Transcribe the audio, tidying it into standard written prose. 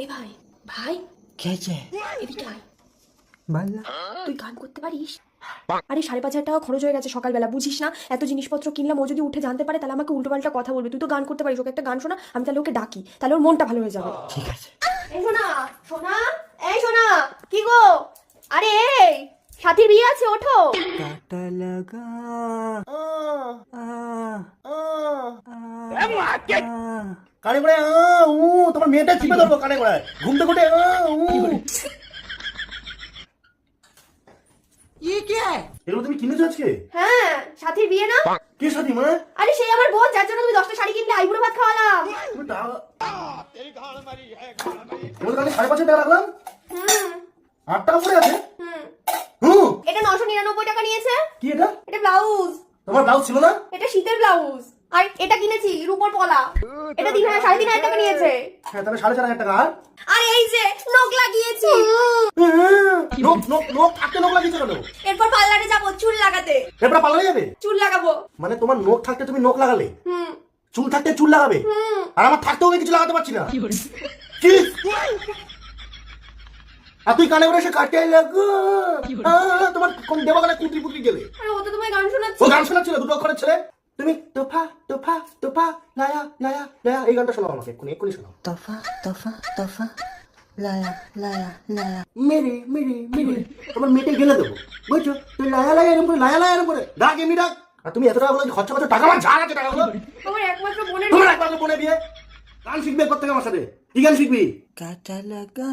এ ভাই ভাই কে আছে? এদিকে আয়। বল না। তুই গান করতে পারিস? আরে 5,500 টাকা খরচ হয়ে গেছে সকালবেলা, বুঝিস না? এত জিনিসপত্র কিনলাম, ও যদি উঠে জানতে পারে তাহলে আমাকে উল্টোপাল্টা কথা বলবে। তুই তো গান করতে পারিস, ওকে একটা গান শোনা, আমি তাহলে ওকে ডাকি, তাহলে ওর মনটা ভালো হয়ে যাবে। ঠিক আছে। এই শোনা শোনা, এই শোনা, কি গো? আরে এই সাথীর বিয়ে আছে, ওঠো। কাটা লাগা কানে করে তোমার মেয়েটা চিপে ধরবো কানে করে ঘুম থেকে উঠে এগুলো তুমি কিনেছো আজকে? হ্যাঁ, সাথীর বিয়ে না? কে সাথী মা? আরে সেই আমার বোন, যার জন্য তুমি 10টা শাড়ি কিনলে, আইবুড়ো ভাত খাওয়ালাম। তুমি তোমাদের কাছে 5,500 টাকা রাখলাম, হুম 8 টাকা পড়ে আছে। হুম হুম, এটা 999 টাকা নিয়েছে। কি এটা? এটা ব্লাউজ, তোমার ব্লাউজ ছিল না? এটা শীতের ব্লাউজ। আর এটা কিনেছি রূপোর পলা, এটা 3,500 টাকা নিয়েছে। হ্যাঁ, তাহলে 4,500 টাকা। আর আর এই যে নখ লাগিয়েছি, নোক নোক নোক থাকতে নোক লাগিয়েছো কেন? এরপর পার্লারে যাবো চুল লাগাতে। এরপর পাল্লা যাবে? চুল লাগাবো। মানে তোমার নোক থাকতে তুমি নোক লাগালে, হুম চুল থাকতে চুল লাগাবে, হুম আর আমার থাকতেও আমি কিছু লাগাতে পারছি না। কি? আর তুই কানে করে এসে কাটে লাগো। তোমার কোন দেবাগানে কুতরি পুতরি গেলে? আরে ও তো তোমায় গান শোনাচ্ছে। ও গান শোনাচ্ছিল দুটো অক্ষরের ছেলে। তুমি তোফা তোফা তোফা লায়া লায়া লায়া এই গানটা শোনাও আমাকে, এক্ষুনি এক্ষুনি শোনাও। তফা তফা তফা লায়া লায়া লায়া। মেরে মেরে মেরে তোমার মেটে গেলে দেবো, বুঝছো? তুই লায়া লায়া এরকম করে, লায়া লায়া এরকম করে ডাক, এমনি ডাক। আর তুমি এত টাকা বলে খরচা করছো, টাকা আমার ঝাড় আছে টাকাগুলো। আমার একমাত্র বোনের তোমার একমাত্র বোনে বিয়ে, গান শিখবে কোথেকে আমার সাথে? কি গান শিখবি? কাটা লাগা।